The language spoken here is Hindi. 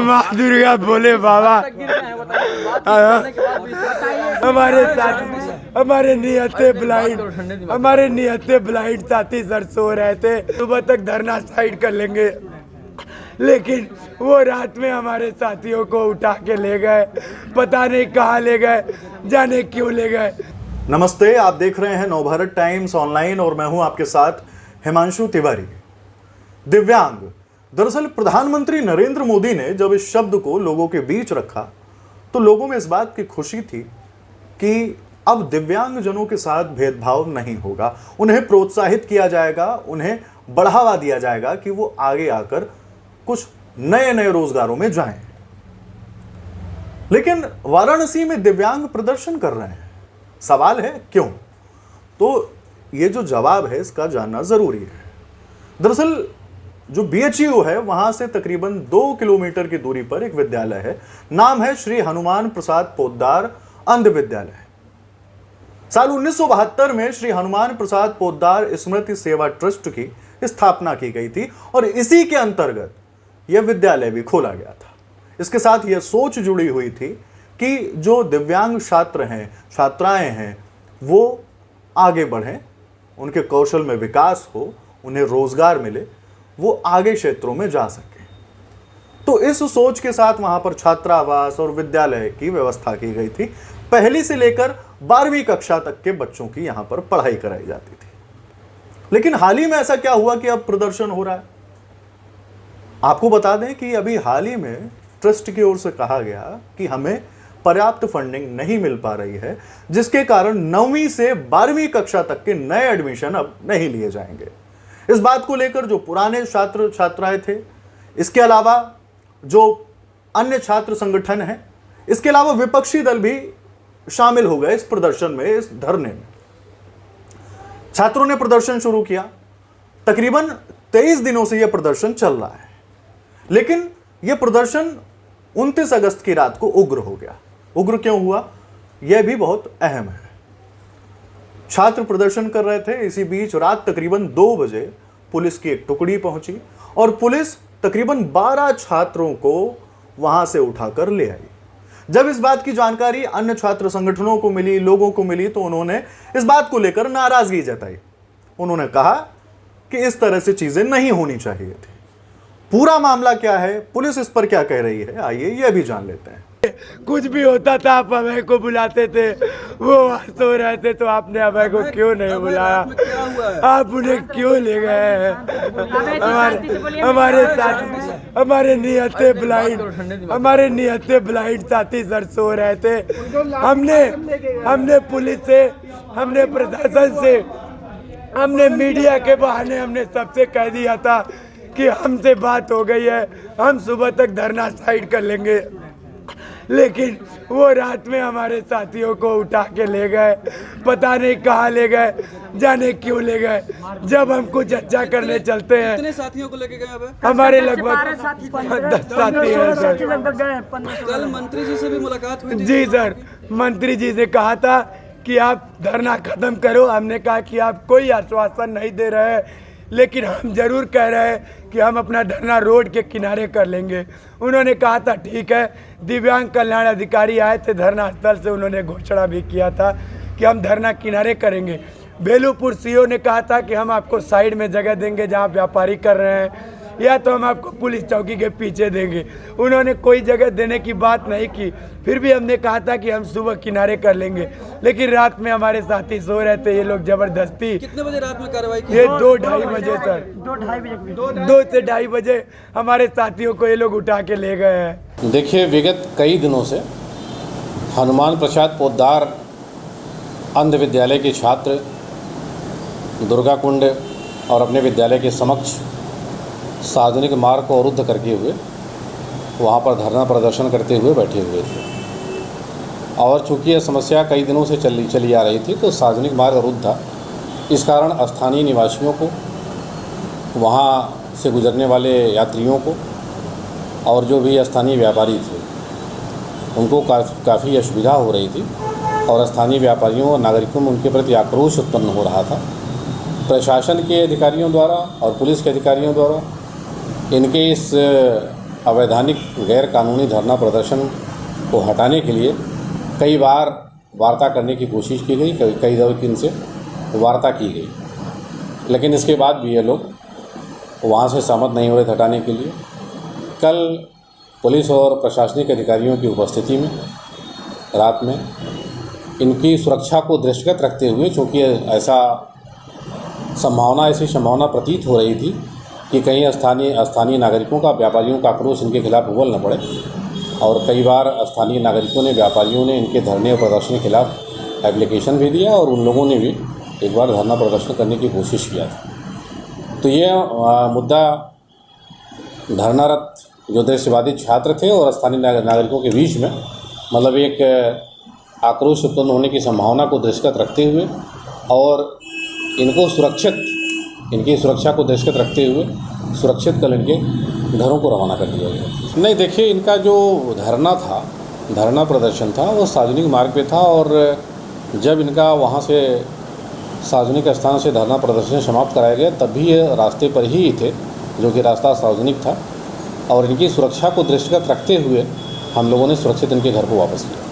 माँ दुर्गा बोले बाबा हमारे साथ हमारे नियते ब्लाइंड साथी सर सो रहे थे। सुबह तक धरना साइड कर लेंगे, लेकिन वो रात में हमारे साथियों को उठा के ले गए। पता नहीं कहाँ ले गए, जाने क्यों ले गए। नमस्ते, आप देख रहे हैं नवभारत टाइम्स ऑनलाइन और मैं हूं आपके साथ हिमांशु तिवारी। दिव्यांग, दरअसल प्रधानमंत्री नरेंद्र मोदी ने जब इस शब्द को लोगों के बीच रखा तो लोगों में इस बात की खुशी थी कि अब दिव्यांग जनों के साथ भेदभाव नहीं होगा, उन्हें प्रोत्साहित किया जाएगा, उन्हें बढ़ावा दिया जाएगा कि वो आगे आकर कुछ नए नए रोजगारों में जाएं। लेकिन वाराणसी में दिव्यांग प्रदर्शन कर रहे हैं। सवाल है क्यों? तो ये जो जवाब है इसका जानना जरूरी है। दरअसल जो BHU है वहां से तकरीबन 2 किलोमीटर की दूरी पर एक विद्यालय है, नाम है श्री हनुमान प्रसाद पोद्दार अंध विद्यालय। साल 1972 में श्री हनुमान प्रसाद पोद्दार स्मृति सेवा ट्रस्ट की स्थापना की गई थी और इसी के अंतर्गत यह विद्यालय भी खोला गया था। इसके साथ यह सोच जुड़ी हुई थी कि जो दिव्यांग छात्र हैं, छात्राएं हैं, वो आगे बढ़ें, उनके कौशल में विकास हो, उन्हें रोजगार मिले, वो आगे क्षेत्रों में जा सके। तो इस सोच के साथ वहां पर छात्रावास और विद्यालय की व्यवस्था की गई थी। पहली से लेकर 12वीं कक्षा तक के बच्चों की यहां पर पढ़ाई कराई जाती थी। लेकिन हाल ही में ऐसा क्या हुआ कि अब प्रदर्शन हो रहा है? आपको बता दें कि अभी हाल ही में ट्रस्ट की ओर से कहा गया कि हमें पर्याप्त फंडिंग नहीं मिल पा रही है, जिसके कारण 9वीं से 12वीं कक्षा तक के नए एडमिशन अब नहीं लिए जाएंगे। इस बात को लेकर जो पुराने छात्र छात्राएं थे, इसके अलावा जो अन्य छात्र संगठन हैं, इसके अलावा विपक्षी दल भी शामिल हो गए इस प्रदर्शन में, इस धरने में। छात्रों ने प्रदर्शन शुरू किया। तकरीबन 23 दिनों से यह प्रदर्शन चल रहा है, लेकिन यह प्रदर्शन 29 अगस्त की रात को उग्र हो गया। उग्र क्यों हुआ, यह भी बहुत अहम है। छात्र प्रदर्शन कर रहे थे, इसी बीच रात तकरीबन 2 बजे पुलिस की एक टुकड़ी पहुंची और पुलिस तकरीबन 12 छात्रों को वहां से उठाकर ले आई। जब इस बात की जानकारी अन्य छात्र संगठनों को मिली, लोगों को मिली, तो उन्होंने इस बात को लेकर नाराजगी जताई। उन्होंने कहा कि इस तरह से चीजें नहीं होनी चाहिए थी। पूरा मामला क्या है, पुलिस इस पर क्या कह रही है, आइए यह भी जान लेते हैं। कुछ भी होता था आप अभय को बुलाते थे, वो वहाँ सो रहे थे, तो आपने अभय को क्यों नहीं बुलाया? आप उन्हें क्यों ले गए? हमारे साथ हमारे नियते ब्लाइंड साथी सर सो रहे थे। हमने पुलिस से, हमने प्रशासन से, हमने मीडिया के बहाने हमने सबसे कह दिया था कि हमसे बात हो गई है, हम सुबह तक धरना साइड कर लेंगे, लेकिन वो रात में हमारे साथियों को उठा के ले गए। पता नहीं कहाँ ले गए, जाने क्यों ले गए। जब हम कुछ अच्छा करने चलते हैं। कितने साथियों को लेके गए अब? हमारे लगभग 10 साथी हैं सर। कल मंत्री जी से भी मुलाकात हुई थी? जी सर, मंत्री जी से कहा था कि आप धरना खत्म करो। हमने कहा कि आप कोई आश्वासन नहीं दे रहे हैं, लेकिन हम जरूर कह रहे हैं कि हम अपना धरना रोड के किनारे कर लेंगे। उन्होंने कहा था ठीक है। दिव्यांग कल्याण अधिकारी आए थे धरना स्थल से, उन्होंने घोषणा भी किया था कि हम धरना किनारे करेंगे। बेलूपुर CO ने कहा था कि हम आपको साइड में जगह देंगे जहां व्यापारी कर रहे हैं, या तो हम आपको पुलिस चौकी के पीछे देंगे। उन्होंने कोई जगह देने की बात नहीं की। फिर भी हमने कहा था कि हम सुबह किनारे कर लेंगे, लेकिन रात में हमारे साथी सो रहे थे। ये लोग जबरदस्ती। कितने बजे रात में कार्रवाई की? ये 2-2:30 बजे सर, 2 से 2:30 बजे हमारे साथियों को ये लोग उठा के ले गए हैं। देखिए, विगत कई दिनों से हनुमान प्रसाद पोद्दार अंध विद्यालय के छात्र दुर्गा कुंड और अपने विद्यालय के समक्ष सार्वजनिक मार्ग को अवरुद्ध करके हुए वहाँ पर धरना प्रदर्शन करते हुए बैठे हुए थे। और चूँकि यह समस्या कई दिनों से चली आ रही थी, तो सार्वजनिक मार्ग अवरुद्ध था। इस कारण स्थानीय निवासियों को, वहाँ से गुजरने वाले यात्रियों को और जो भी स्थानीय व्यापारी थे, उनको काफ़ी असुविधा हो रही थी और स्थानीय व्यापारियों और नागरिकों में उनके प्रति आक्रोश उत्पन्न हो रहा था। प्रशासन के अधिकारियों द्वारा और पुलिस के अधिकारियों द्वारा इनके इस अवैधानिक गैर कानूनी धरना प्रदर्शन को हटाने के लिए कई बार वार्ता करने की कोशिश की गई, कई दफ़े इनसे वार्ता की गई, लेकिन इसके बाद भी ये लोग वहाँ से सहमत नहीं हो रहे हटाने के लिए। कल पुलिस और प्रशासनिक अधिकारियों की उपस्थिति में रात में इनकी सुरक्षा को दृष्टिगत रखते हुए, चूँकि ऐसी संभावना प्रतीत हो रही थी कि कहीं स्थानीय नागरिकों का, व्यापारियों का आक्रोश इनके खिलाफ उबल न पड़े, और कई बार स्थानीय नागरिकों ने, व्यापारियों ने इनके धरने और प्रदर्शन के खिलाफ एप्लीकेशन भी दिया और उन लोगों ने भी एक बार धरना प्रदर्शन करने की कोशिश किया था। तो ये मुद्दा धरनारत जो देशवादी छात्र थे और स्थानीय नागरिकों के बीच में मतलब एक आक्रोश उत्पन्न होने की संभावना को दृष्टिगत रखते हुए और इनकी सुरक्षा को दृष्टिगत रखते हुए सुरक्षित कल इनके घरों को रवाना कर दिया गया। नहीं, देखिए, इनका जो धरना प्रदर्शन था वो सार्वजनिक मार्ग पे था, और जब इनका वहाँ से सार्वजनिक स्थान से धरना प्रदर्शन समाप्त कराया गया तब भी ये रास्ते पर ही थे, जो कि रास्ता सार्वजनिक था, और इनकी सुरक्षा को दृष्टिगत रखते हुए हम लोगों ने सुरक्षित इनके घर को वापस किया।